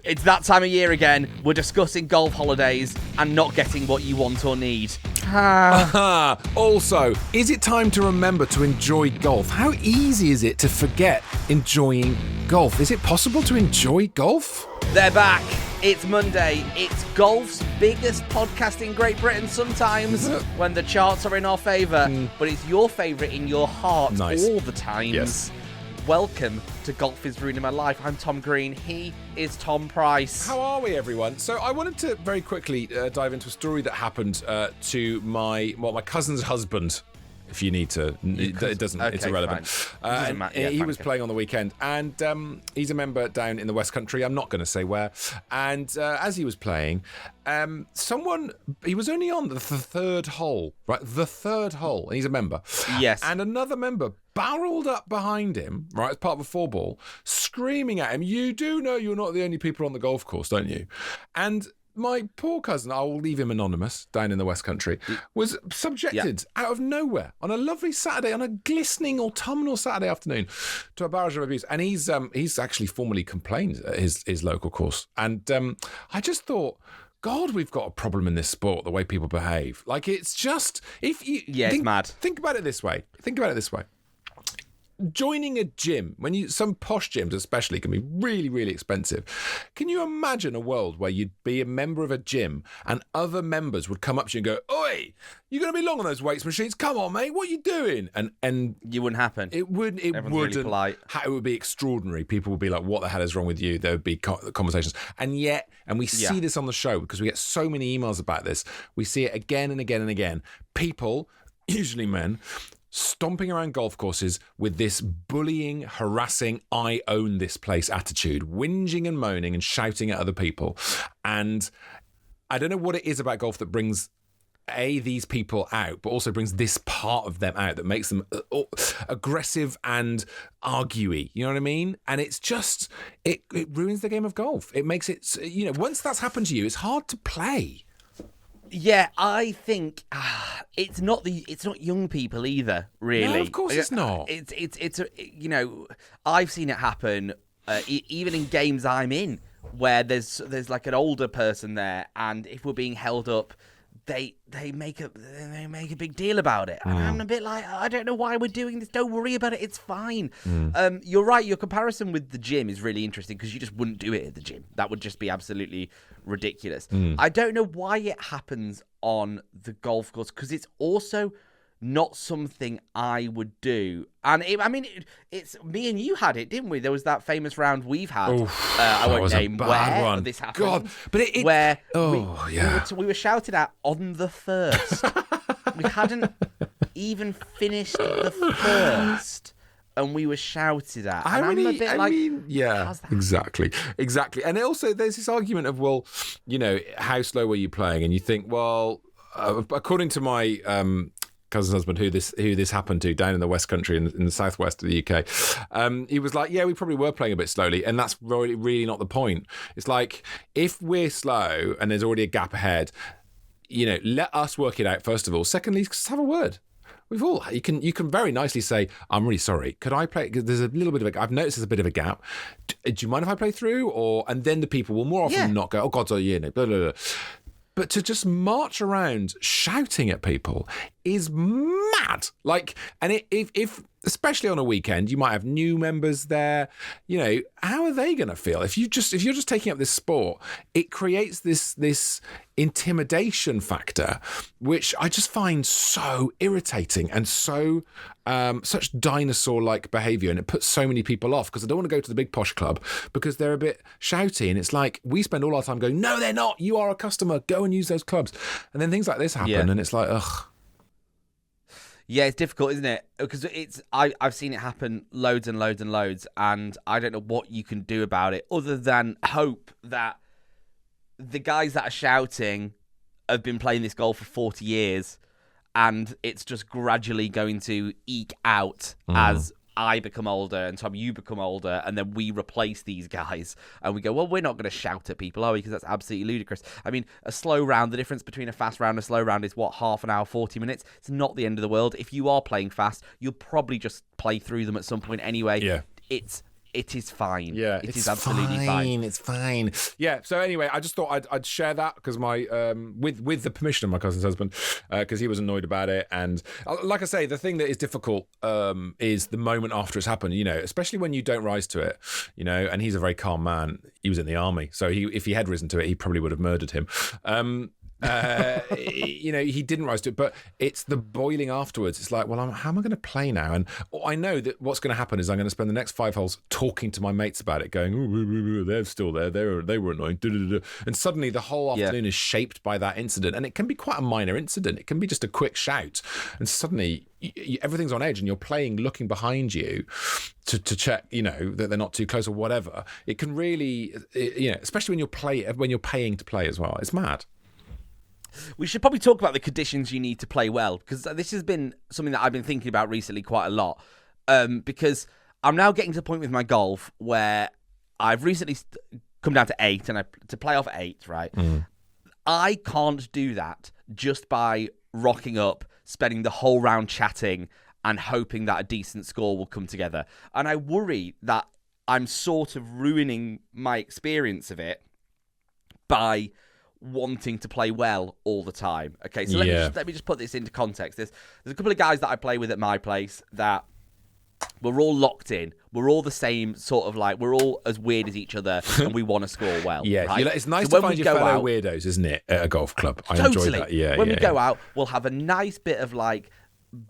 It's that time of year again. We're discussing golf holidays and not getting what you want or need. Also, is it time to remember to enjoy golf? How easy is it to forget enjoying golf? Is it possible to enjoy golf? They're back. It's Monday. It's golf's biggest podcast in Great Britain sometimes when the charts are in our favour. But it's your favourite in your heart all the time. Yes. Welcome to Golf is Ruining My Life. I'm Tom Green. He is Tom Price. How are we, everyone? So I wanted to very quickly dive into a story that happened to my cousin's husband. If you need to, it doesn't. Okay, it's irrelevant. He was playing on the weekend, and he's a member down in the West Country. I'm not going to say where. And as he was playing, he was only on the third hole, right? The third hole, and he's a member. Yes. And another member barreled up behind him, right, as part of a four ball, screaming at him, "You do know you're not the only people on the golf course, don't you?" And my poor cousin, I will leave him anonymous, down in the West Country, was subjected out of nowhere on a lovely Saturday, on a glistening autumnal Saturday afternoon, to a barrage of abuse. And he's actually formally complained at his local course. And I just thought, God, we've got a problem in this sport, the way people behave. Like, it's just, it's mad. Think about it this way. Joining a gym, some posh gyms especially, can be really, really expensive. Can you imagine a world where you'd be a member of a gym and other members would come up to you and go, "Oi, you're going to be long on those weights machines? Come on, mate, what are you doing?" And you wouldn't happen. It wouldn't. Everyone's really polite. It would be extraordinary. People would be like, "What the hell is wrong with you?" There would be conversations. And we see this on the show because we get so many emails about this. We see it again and again and again. People, usually men, stomping around golf courses with this bullying, harassing, I own this place attitude, whinging and moaning and shouting at other people. And I don't know what it is about golf that brings these people out, but also brings this part of them out that makes them aggressive and arguey. You know what I mean? And it's just, it ruins the game of golf. It makes it, once that's happened to you, it's hard to play. Yeah, I think it's not young people either, really. No, of course it's not. It's I've seen it happen even in games I'm in where there's like an older person there, and if we're being held up, they make a big deal about it, and I'm a bit like, I don't know why we're doing this. Don't worry about it. It's fine. You're right. Your comparison with the gym is really interesting because you just wouldn't do it at the gym. That would just be absolutely ridiculous. I don't know why it happens on the golf course because it's also not something I would do. And it's me and you had it, didn't we? There was that famous round we've had. I won't name where this happened. God, but we were shouted at on the first. We hadn't even finished the first, and we were shouted at. Exactly. And also, there's this argument of, well, how slow were you playing? And you think, well, according to my cousin's husband, who this happened to down in the West Country in the southwest of the UK, he was like, yeah, we probably were playing a bit slowly, and that's really not the point. It's like, if we're slow and there's already a gap ahead, let us work it out first of all. Secondly, just have a word. You can very nicely say, "I'm really sorry. Could I play? Because there's a little bit of I've noticed there's a bit of a gap. Do you mind if I play through?" And then the people will more often than not go, "Oh God, blah, blah, blah." But to just march around shouting at people is mad. Like, and if especially on a weekend, you might have new members there. How are they going to feel if you're just taking up this sport? It creates this intimidation factor, which I just find so irritating and so such dinosaur-like behaviour, and it puts so many people off because I don't want to go to the big posh club because they're a bit shouty, and it's like we spend all our time going, "No, they're not. You are a customer. Go and use those clubs." And then things like this happen, and it's like, ugh. Yeah, it's difficult, isn't it? Because I've seen it happen loads and loads and loads, and I don't know what you can do about it other than hope that the guys that are shouting have been playing this golf for 40 years, and it's just gradually going to eke out as I become older and Tom, you become older, and then we replace these guys and we go, well, we're not going to shout at people, are we? Because that's absolutely ludicrous. I mean, a slow round, the difference between a fast round and a slow round is what, half an hour, 40 minutes? It's not the end of the world. If you are playing fast, you'll probably just play through them at some point anyway. Yeah. It's it is fine. Yeah, it is absolutely fine. It's fine. Yeah. So anyway, I just thought I'd share that because my with the permission of my cousin's husband, because he was annoyed about it. And like I say, the thing that is difficult is the moment after it's happened. You know, especially when you don't rise to it. You know, and he's a very calm man. He was in the army, so if he had risen to it, he probably would have murdered him. You know, he didn't rise to it, but it's the boiling afterwards. It's like, well, how am I going to play now? And I know that what's going to happen is I'm going to spend the next 5 holes talking to my mates about it, going, "Ooh, they're still there. They were annoying." And suddenly the whole afternoon is shaped by that incident. And it can be quite a minor incident. It can be just a quick shout. And suddenly everything's on edge and you're playing, looking behind you to check, you know, that they're not too close or whatever. It can really, you know, especially when you're paying to play as well. It's mad. We should probably talk about the conditions you need to play well, because this has been something that I've been thinking about recently quite a lot. Because I'm now getting to the point with my golf where I've recently come down to 8, and to play off 8, right? I can't do that just by rocking up, spending the whole round chatting, and hoping that a decent score will come together. And I worry that I'm sort of ruining my experience of it by wanting to play well all the time. Okay, so let me just put this into context. There's a couple of guys that I play with at my place that we're all locked in. We're all the same sort of, like, we're all as weird as each other, and we want to score well. Yeah, right? It's nice to find your fellow weirdos, isn't it, at a golf club? I enjoy that. Yeah, when we go out, we'll have a nice bit of, like,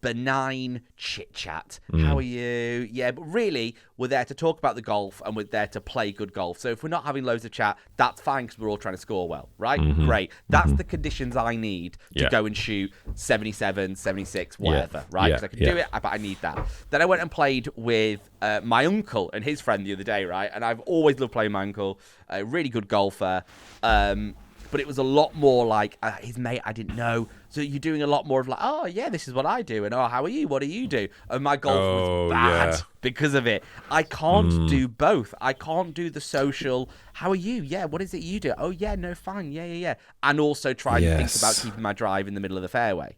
benign chit chat. How are you? Yeah, but really we're there to talk about the golf, and we're there to play good golf. So if we're not having loads of chat, that's fine, because we're all trying to score well, right? Great. That's the conditions I need to go and shoot 77, 76, whatever, right? Because I can do it, but I need that. Then I went and played with my uncle and his friend the other day, right? And I've always loved playing my uncle, a really good golfer. But it was a lot more like his mate I didn't know. So you're doing a lot more of like, oh, yeah, this is what I do. And, oh, how are you? What do you do? And my golf was bad because of it. I can't do both. I can't do the social, how are you? Yeah, what is it you do? Oh, yeah, no, fine. Yeah. And also try and think about keeping my drive in the middle of the fairway.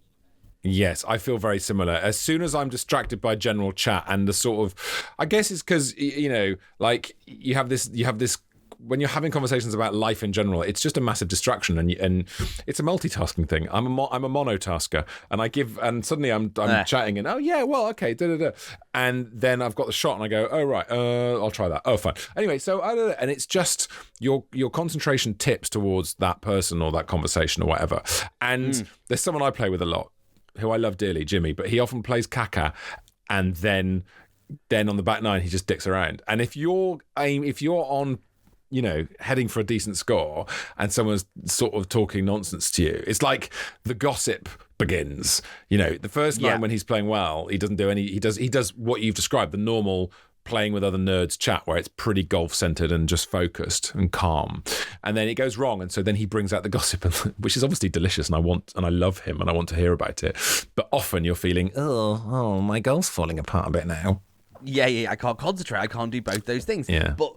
Yes, I feel very similar. As soon as I'm distracted by general chat and the sort of, I guess it's because, you know, like you have this when you're having conversations about life in general, it's just a massive distraction, and it's a multitasking thing. I'm a monotasker, and suddenly I'm chatting, and oh yeah, well, okay, and then I've got the shot, and I go, oh right, I'll try that. Oh fine. Anyway, so and it's just your concentration tips towards that person or that conversation or whatever. And there's someone I play with a lot, who I love dearly, Jimmy, but he often plays caca, and then on the back nine he just dicks around. And if you're on, you know, heading for a decent score and someone's sort of talking nonsense to you, it's like the gossip begins. You know, the first night when he's playing well, he doesn't do any, he does what you've described, the normal playing with other nerds chat where it's pretty golf centered and just focused and calm. And then it goes wrong, and so then he brings out the gossip, which is obviously delicious, and I love him and I want to hear about it. But often you're feeling, oh, my golf's falling apart a bit now. Yeah, I can't concentrate. I can't do both those things. Yeah. But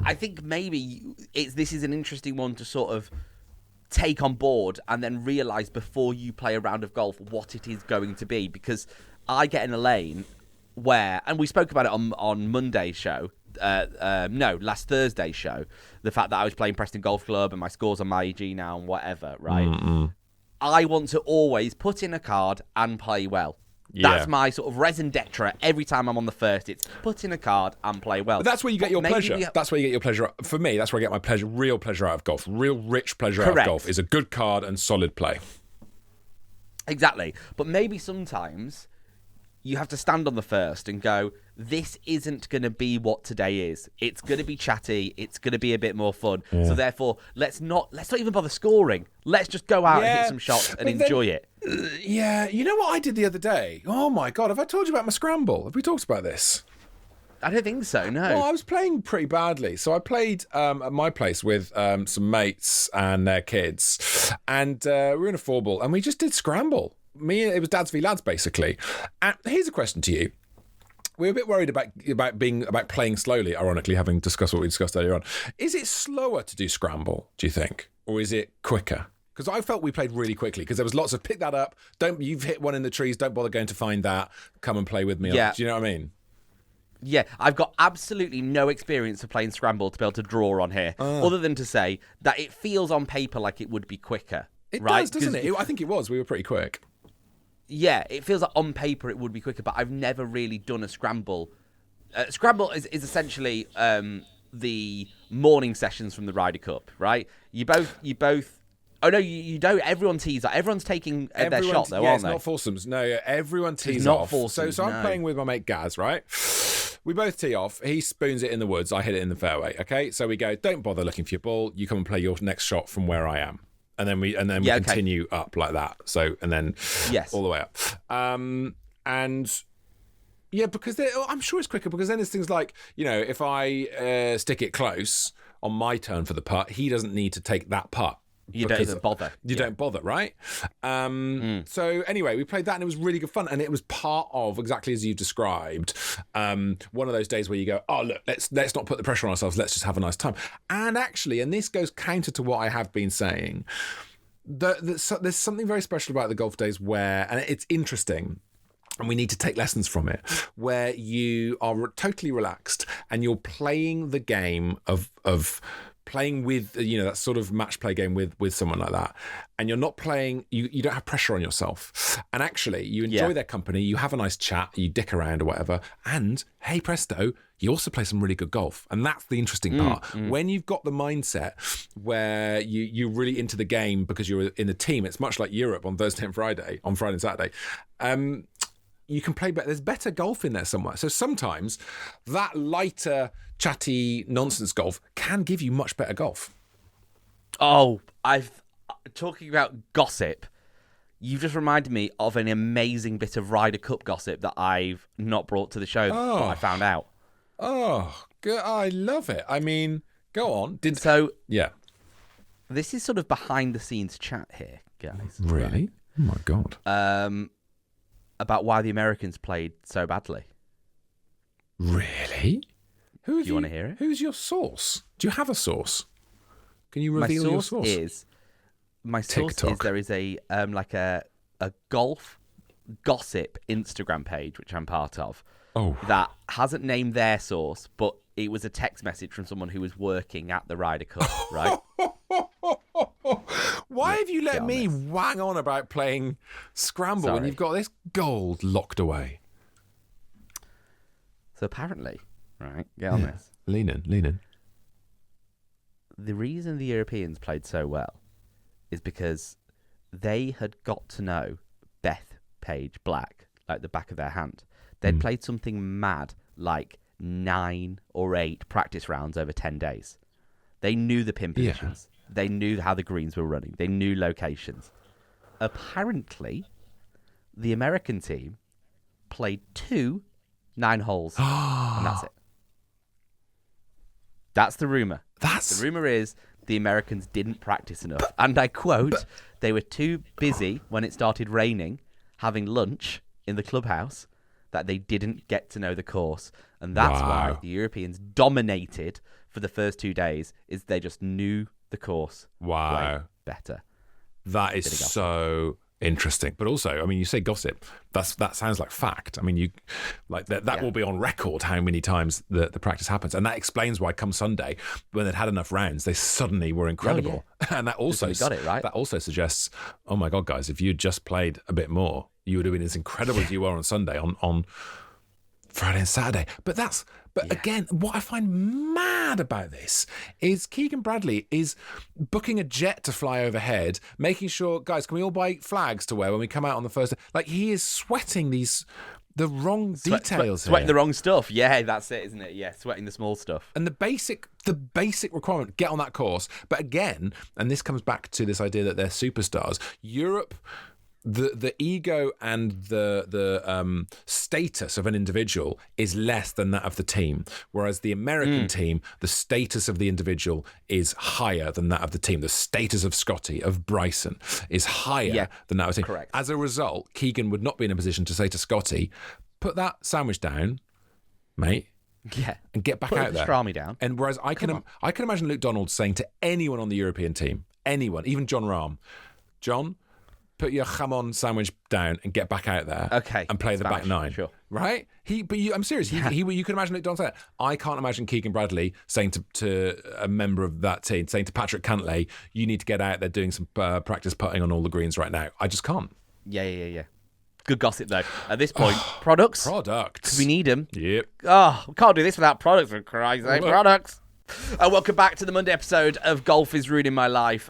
I think maybe this is an interesting one to sort of take on board and then realise before you play a round of golf what it is going to be. Because I get in a lane where, and we spoke about it on Monday's show, last Thursday's show, the fact that I was playing Preston Golf Club and my score's on my EG now and whatever, right? I want to always put in a card and play well. That's my sort of raison d'etre. Every time I'm on the first, it's put in a card and play well. But that's where you get your pleasure. That's where you get your pleasure. For me, that's where I get my pleasure, real pleasure out of golf. Real rich pleasure out of golf is a good card and solid play. Exactly. But maybe sometimes you have to stand on the first and go, this isn't going to be what today is. It's going to be chatty. It's going to be a bit more fun. Yeah. So therefore, let's not even bother scoring. Let's just go out and hit some shots and enjoy it. You know what I did the other day? Oh my God, have I told you about my scramble? Have we talked about this? I don't think so, no. Well, I was playing pretty badly. So I played at my place with some mates and their kids. And we were in a 4-ball and we just did scramble. It was dads v lads, basically. And here's a question to you. We're a bit worried about playing slowly, ironically, having discussed what we discussed earlier on. Is it slower to do scramble, do you think? Or is it quicker? Because I felt we played really quickly, because there was lots of pick that up, you've hit one in the trees, don't bother going to find that, come and play with me. Yeah. Do you know what I mean? Yeah, I've got absolutely no experience of playing Scramble to be able to draw on here, other than to say that it feels on paper like it would be quicker. It right? does, doesn't it? I think it was. We were pretty quick. Yeah, it feels like on paper it would be quicker, but I've never really done a Scramble. Scramble is essentially the morning sessions from the Ryder Cup, right? You both. Oh no, you don't. Everyone tees off. Everyone's taking their shot though, aren't it's they? not foursomes. No, everyone tees It's not off. foursomes, So I'm no. playing with my mate Gaz, right? We both tee off. He spoons it in the woods. I hit it in the fairway. Okay, so we go. Don't bother looking for your ball. You come and play your next shot from where I am, and then we continue up like that. So and then all the way up. And yeah, because I'm sure it's quicker because then there's things like, you know, if I stick it close on my turn for the putt, he doesn't need to take that putt. You don't bother. You don't bother, right? So anyway, we played that and it was really good fun. And it was part of, exactly as you've described, one of those days where you go, oh, look, let's not put the pressure on ourselves. Let's just have a nice time. And actually, and this goes counter to what I have been saying, there's something very special about the golf days where, and it's interesting, and we need to take lessons from it, where you are totally relaxed and you're playing the game of playing with, you know, that sort of match play game with someone like that, and you're not playing, you don't have pressure on yourself, and actually you enjoy their company, you have a nice chat, you dick around or whatever, and hey presto, you also play some really good golf. And that's the interesting part. When you've got the mindset where you're really into the game because you're in the team, it's much like Europe on Thursday and Friday, on Friday and Saturday, you can play better. There's better golf in there somewhere. So sometimes that lighter, chatty, nonsense golf can give you much better golf. Oh, talking about gossip, you've just reminded me of an amazing bit of Ryder Cup gossip that I've not brought to the show, but I found out. Oh, good. I love it. I mean, go on. Yeah. This is sort of behind the scenes chat here, guys. Really? Oh my God. About why the Americans played so badly. Really? Do you want to hear it? Who's your source? Do you have a source? Can you reveal your source? My source is there is a like a golf gossip Instagram page which I'm part of. That hasn't named their source, but it was a text message from someone who was working at the Ryder Cup, right? Why have you let me wang on about playing Scramble when you've got this gold locked away? So apparently, right, get on this. Lean in. The reason the Europeans played so well is because they had got to know Beth Page Black like the back of their hand. They'd played something mad like 9 or 8 practice rounds over 10 days. They knew the pin positions. They knew how the greens were running. They knew locations. Apparently, the American team played 2 9 holes, and that's it. That's the rumour. The rumour is the Americans didn't practice enough. And I quote, they were too busy when it started raining, having lunch in the clubhouse, that they didn't get to know the course. And that's why the Europeans dominated for the first 2 days, is they just knew the course way better. That is so interesting. But also, I mean, you say gossip. That sounds like fact. I mean, you like that will be on record how many times the practice happens, and that explains why come Sunday, when they'd had enough rounds, they suddenly were incredible. And that also got it right. That also suggests, oh my God, guys, if you'd just played a bit more, you would have been as incredible as you were on Sunday on Friday and Saturday. But again, what I find mad about this is Keegan Bradley is booking a jet to fly overhead, making sure, guys, can we all buy flags to wear when we come out on the first day? Like, he is sweating the wrong details. Sweating the wrong stuff. Yeah, that's it, isn't it? Yeah, sweating the small stuff. And the basic requirement, get on that course. But again, and this comes back to this idea that they're superstars, Europe, the ego and the status of an individual is less than that of the team, whereas the American team, the status of the individual is higher than that of the team. The status of Scotty, of Bryson, is higher than that of the team. Correct. As a result, Keegan would not be in a position to say to Scotty, put that sandwich down, mate. Yeah, and get back out there. Pastrami down. And whereas I can imagine Luke Donald saying to anyone on the European team, anyone, even John Rahm, John, put your jamon sandwich down and get back out there. Okay. And play the back nine. Sure. Right? I'm serious. He you can imagine it done that. I can't imagine Keegan Bradley saying to a member of that team, saying to Patrick Cantlay, you need to get out there doing some practice putting on all the greens right now. I just can't. Yeah. Good gossip, though. At this point, products. Products. We need them. Yep. Oh, we can't do this without products, for Christ's sake. Products. Welcome back to the Monday episode of Golf is Ruining My Life.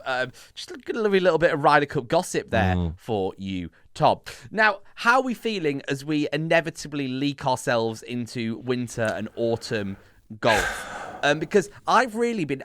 Just a lovely little bit of Ryder Cup gossip there for you, Tom. Now, how are we feeling as we inevitably leak ourselves into winter and autumn golf? Because I've really been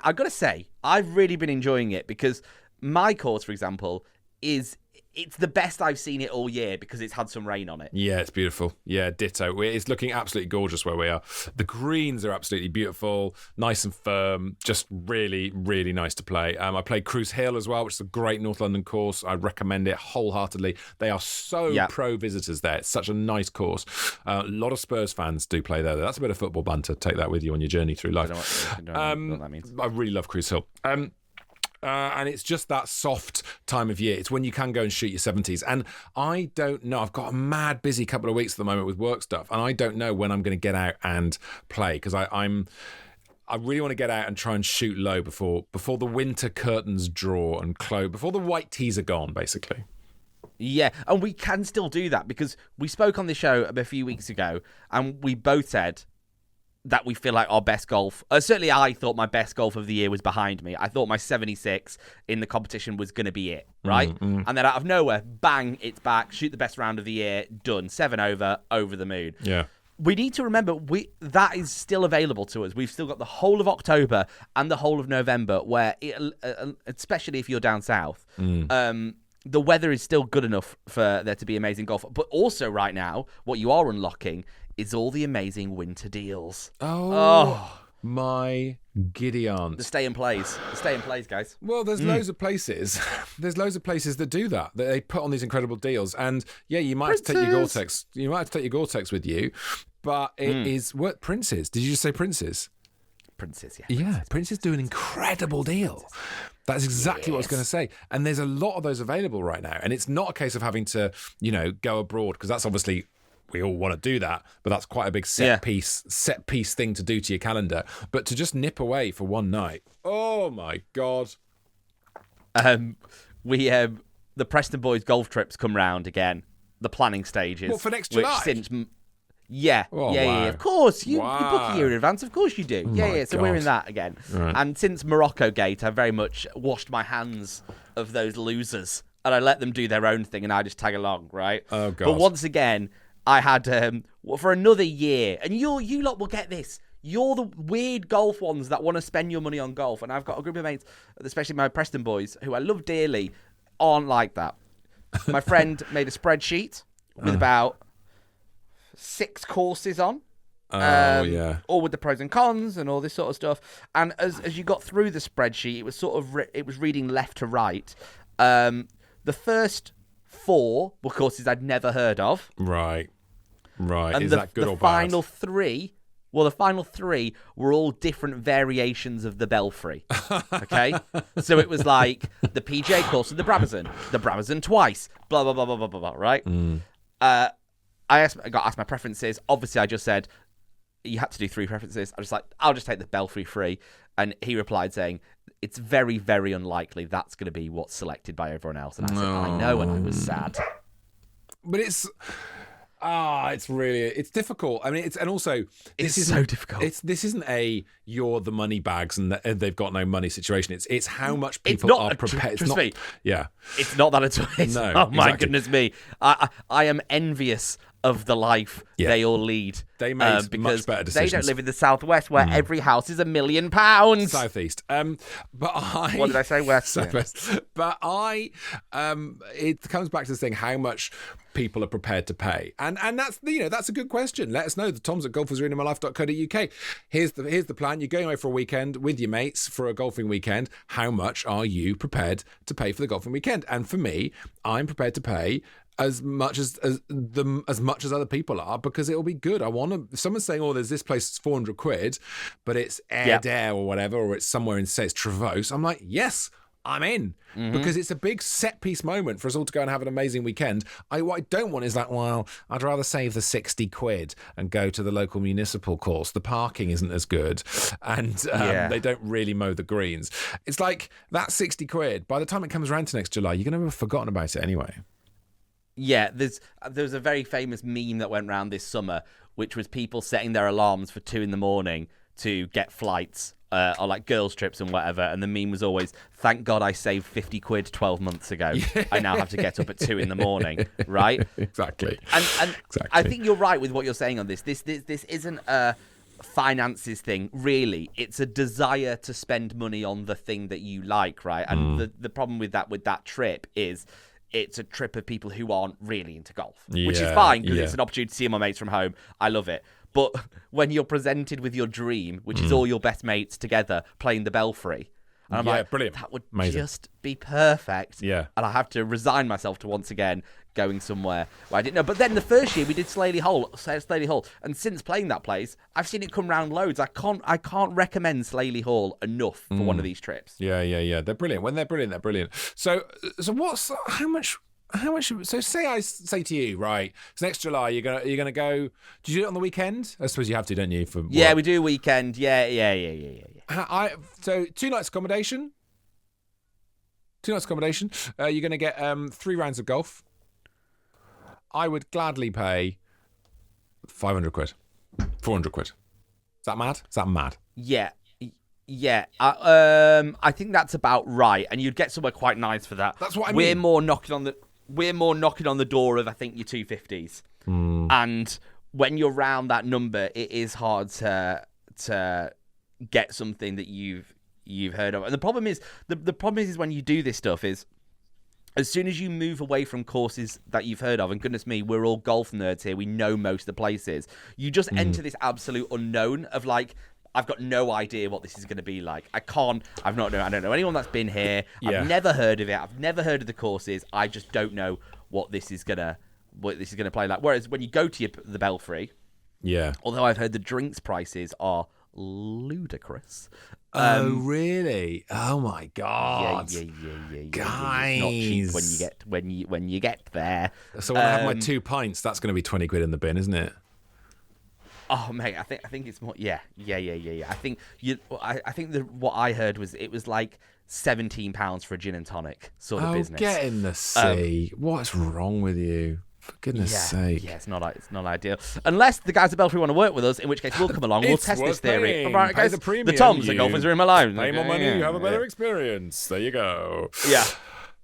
enjoying it, because my course, for example, it's the best I've seen it all year because it's had some rain on it. Yeah, it's beautiful. Yeah, ditto. It's looking absolutely gorgeous where we are. The greens are absolutely beautiful, nice and firm, just really, really nice to play. I played Cruise Hill as well, which is a great North London course. I recommend it wholeheartedly. They are so pro visitors there. It's such a nice course. A lot of Spurs fans do play there. That's a bit of football banter. Take that with you on your journey through life. I don't know what that means. I really love Cruise Hill. And it's just that soft time of year. It's when you can go and shoot your 70s. And I don't know. I've got a mad busy couple of weeks at the moment with work stuff. And I don't know when I'm going to get out and play, because I really want to get out and try and shoot low before the winter curtains draw and close, before the white tees are gone, basically. Yeah, and we can still do that, because we spoke on the show a few weeks ago and we both said that we feel like our best golf, certainly I thought my best golf of the year was behind me. I thought my 76 in the competition was going to be it, right? And then out of nowhere, bang, it's back, shoot the best round of the year, done, 7 over the moon. Yeah. We need to remember that is still available to us. We've still got the whole of October and the whole of November, where, especially if you're down south, the weather is still good enough for there to be amazing golf. But also right now, what you are unlocking is all the amazing winter deals. Oh. My giddy aunt. The stay and plays, guys. Well, there's loads of places. There's loads of places that do that. That they put on these incredible deals, and yeah, you might have to take your Gore-Tex. You might have to take your Gore-Tex with you, but it is what Princes. Did you just say Princes? Princes, yeah. Yeah, Princes do an incredible deal. That's exactly what I was going to say. And there's a lot of those available right now, and it's not a case of having to, go abroad, because that's obviously, we all want to do that, but that's quite a big set piece thing to do to your calendar. But to just nip away for one night, oh my God. The Preston Boys golf trips come round again. The planning stages. Well, for next July. Yeah, wow. Of course, you book a year in advance. Of course you do. So we're in that again. Right. And since Morocco Gate, I very much washed my hands of those losers, and I let them do their own thing, and I just tag along, right? Oh God. But once again, I had for another year, and you lot will get this. You're the weird golf ones that want to spend your money on golf, and I've got a group of mates, especially my Preston boys, who I love dearly, aren't like that. My friend made a spreadsheet with about 6 courses on. All with the pros and cons and all this sort of stuff. And as you got through the spreadsheet, it was sort of it was reading left to right. The first 4 were courses I'd never heard of. Right. And is that good or bad? The final 3 were all different variations of the Belfry. Okay? So it was like the PGA course of the Brabazon twice, blah, blah, blah, blah, blah, blah, right? I got asked my preferences. Obviously, I just said, you had to do 3 preferences. I was like, I'll just take the Belfry free. And he replied saying, it's very, very unlikely that's going to be what's selected by everyone else. And I said, I know, and I was sad. But it's difficult. I mean, this is so difficult. This isn't a you're the money bags and they've got no money situation. It's how much people are prepared. Trust me. Yeah. It's not that at all. No. Oh my goodness me. I am envious of the life they all lead. They made much better decisions. They don't live in the southwest where every house is £1 million. Southeast. But what did I say? West. Southwest. But it comes back to this thing: how much people are prepared to pay, and that's that's a good question. Let us know. The Toms at golfersruiningmylife.co.uk. Here's the plan. You're going away for a weekend with your mates for a golfing weekend. How much are you prepared to pay for the golfing weekend? And for me, I'm prepared to pay as much as other people are, because it'll be good. If someone's saying, oh, there's this place that's 400 quid, but it's Airdale or whatever, or it's somewhere in, say, it's Trevose, I'm like, yes, I'm in, because it's a big set piece moment for us all to go and have an amazing weekend. What I don't want is like, well, I'd rather save the 60 quid and go to the local municipal course. The parking isn't as good, and they don't really mow the greens. It's like that 60 quid, by the time it comes around to next July, you're going to have forgotten about it anyway. Yeah, there's a very famous meme that went around this summer, which was people setting their alarms for 2 a.m. to get flights or like girls' trips and whatever. And the meme was always, thank God I saved 50 quid 12 months ago. I now have to get up at 2 a.m, right? Exactly. And exactly. I think you're right with what you're saying on this. This isn't a finances thing, really. It's a desire to spend money on the thing that you like, right? And the problem with that trip is it's a trip of people who aren't really into golf, which is fine because it's an opportunity to see my mates from home. I love it. But when you're presented with your dream, which is all your best mates together playing the Belfry, and I'm like, brilliant. That would Amazing. just be perfect. Yeah. And I have to resign myself to once again going somewhere where I didn't know. But then the first year we did Slaley Hall, and since playing that place, I've seen it come round loads. I can't recommend Slaley Hall enough for one of these trips. Yeah. They're brilliant. When they're brilliant, they're brilliant. So how much? So say I say to you, right? So next July you're gonna go. Do you do it on the weekend? I suppose you have to, don't you? For yeah, we do weekend. Yeah. So 2 nights accommodation. 2 nights accommodation. You're gonna get 3 rounds of golf. I would gladly pay 500 quid, 400 quid. Is that mad? Yeah. I think that's about right, and you'd get somewhere quite nice for that. That's what I mean. We're more knocking on the door of, I think, your 250s, and when you're round that number, it is hard to get something that you've heard of. And the problem is when you do this stuff is, as soon as you move away from courses that you've heard of, and goodness me, we're all golf nerds here, we know most of the places, you just enter this absolute unknown of like, I've got no idea what this is going to be like. I don't know anyone that's been here. Yeah. I've never heard of it. I've never heard of the courses. I just don't know what this is gonna play like. Whereas when you go to the Belfry, although I've heard the drinks prices are ludicrous. Oh really? Oh my god! Yeah. Guys, it's not cheap when you get there. So when I have my 2 pints, that's going to be 20 quid in the bin, isn't it? Oh mate, I think it's more. Yeah. I think what I heard was it was like £17 for a gin and tonic sort of business. Get in the sea! What's wrong with you? For goodness sake! Yeah, it's not ideal. Unless the guys at Belfry want to work with us, in which case we'll come along. We'll test this theory. All right, guys. The Toms, the golfers are in my life. Pay more money, you have a better experience. There you go. Yeah.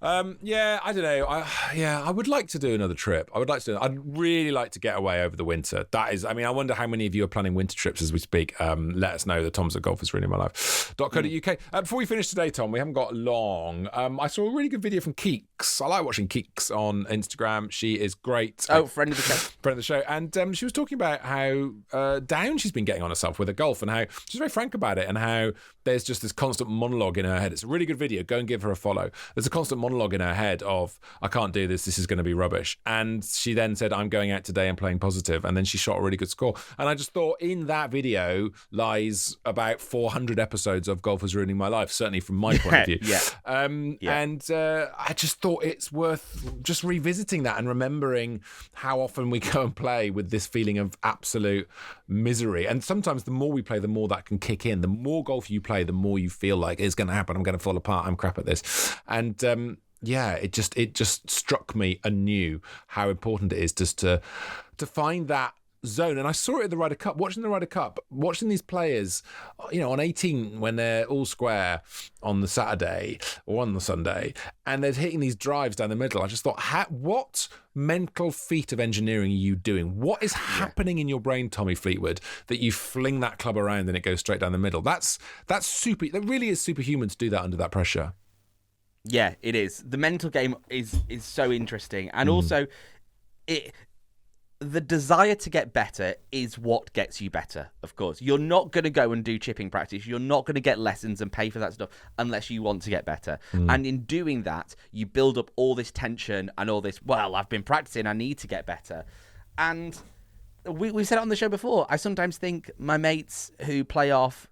I don't know. I would like to do another trip. I'd really like to get away over the winter. I wonder how many of you are planning winter trips as we speak. Let us know. The Tom's at Golf is Really My Life.co.uk. Before we finish today, Tom, we haven't got long. I saw a really good video from Keeks. I like watching Keeks on Instagram. She is great. Friend of the show. Friend of the show. And she was talking about how down she's been getting on herself with her golf, and how she's very frank about it, and how there's just this constant monologue in her head. It's a really good video. Go and give her a follow. There's a constant monologue in her head of, I can't do this is going to be rubbish. And she then said, I'm going out today and playing positive. And then she shot a really good score. And I just thought, in that video lies about 400 episodes of Golf Was Ruining My Life, certainly from my point of view. And I just thought it's worth just revisiting that and remembering how often we go and play with this feeling of absolute misery. And sometimes the more we play, the more that can kick in. The more golf you play, the more you feel like it's going to happen. I'm going to fall apart. I'm crap at this. And it just struck me anew how important it is just to find that zone. And I saw it at the Ryder Cup, watching these players, on 18 when they're all square on the Saturday or on the Sunday, and they're hitting these drives down the middle. I just thought, what mental feat of engineering are you doing? What is happening in your brain, Tommy Fleetwood, that you fling that club around and it goes straight down the middle? That's super. That really is superhuman to do that under that pressure. Yeah, it is. The mental game is so interesting, and also the desire to get better is what gets you better. Of course, you're not going to go and do chipping practice. You're not going to get lessons and pay for that stuff unless you want to get better. And in doing that, you build up all this tension and all this. Well, I've been practicing. I need to get better, and we said it on the show before. I sometimes think my mates who play off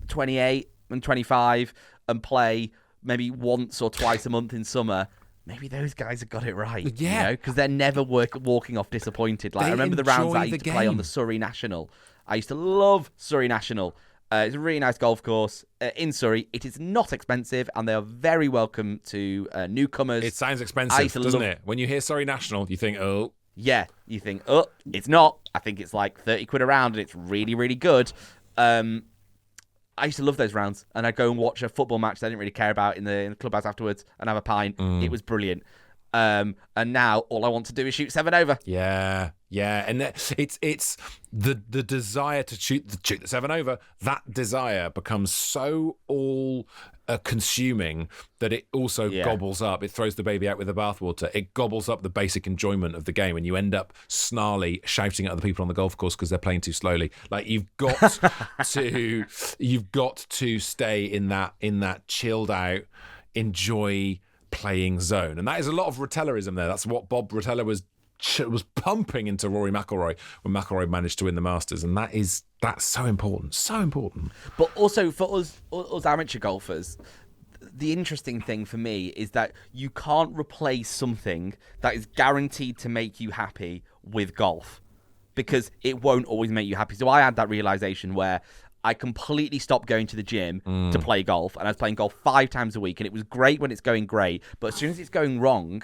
28 and 25 and play maybe once or twice a month in summer, maybe those guys have got it right. Yeah. Because they're never walking off disappointed. Like, I remember the rounds that I used to play on the Surrey National. I used to love Surrey National. It's a really nice golf course in Surrey. It is not expensive, and they are very welcome to newcomers. It sounds expensive, doesn't it? When you hear Surrey National, you think, oh. Yeah, you think, oh, it's not. I think it's like 30 quid a round, and it's really, really good. I used to love those rounds, and I'd go and watch a football match that I didn't really care about in the clubhouse afterwards and have a pint. It was brilliant. And now all I want to do is shoot 7 over. Yeah, and it's the desire to shoot the 7 over. That desire becomes so all consuming that it also gobbles up. It throws the baby out with the bathwater. It gobbles up the basic enjoyment of the game, and you end up snarly shouting at other people on the golf course because they're playing too slowly. Like you've got to stay in that chilled out, enjoy playing zone, and that is a lot of Rotellerism there. That's what Bob Rotella was pumping into Rory McIlroy when McIlroy managed to win the Masters, and that's so important. But also for us amateur golfers, the interesting thing for me is that you can't replace something that is guaranteed to make you happy with golf, because it won't always make you happy. So I had that realization where I completely stopped going to the gym to play golf, and I was playing golf 5 times a week, and it was great when it's going great, but as soon as it's going wrong,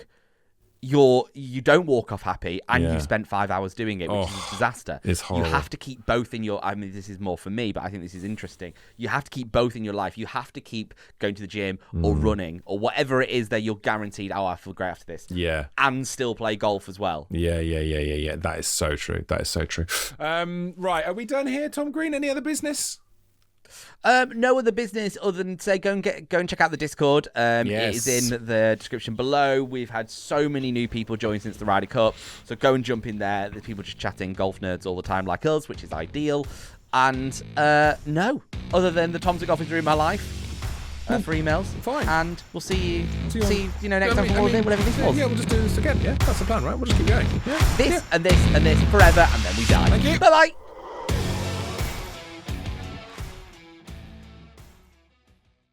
you don't walk off happy, and you spent 5 hours doing it, which is a disaster. It's horrible. You have to keep both in your... I mean, this is more for me, but I think this is interesting. You have to keep both in your life. You have to keep going to the gym or running or whatever it is that you're guaranteed, I feel great after this. Yeah. And still play golf as well. Yeah. That is so true. Right, are we done here, Tom Green? Any other business? No other business other than say go and check out the Discord. It is in the description below. We've had so many new people join since the Ryder Cup, so go and jump in there. There's people just chatting golf nerds all the time like us, which is ideal. And no, other than the Toms at Golf is in my life for emails. Fine. And we'll see you next time for more of whatever this was. Yeah, we'll just do this again. Yeah, that's the plan, right? We'll just keep going. And this forever, and then we die. Thank you. Bye bye.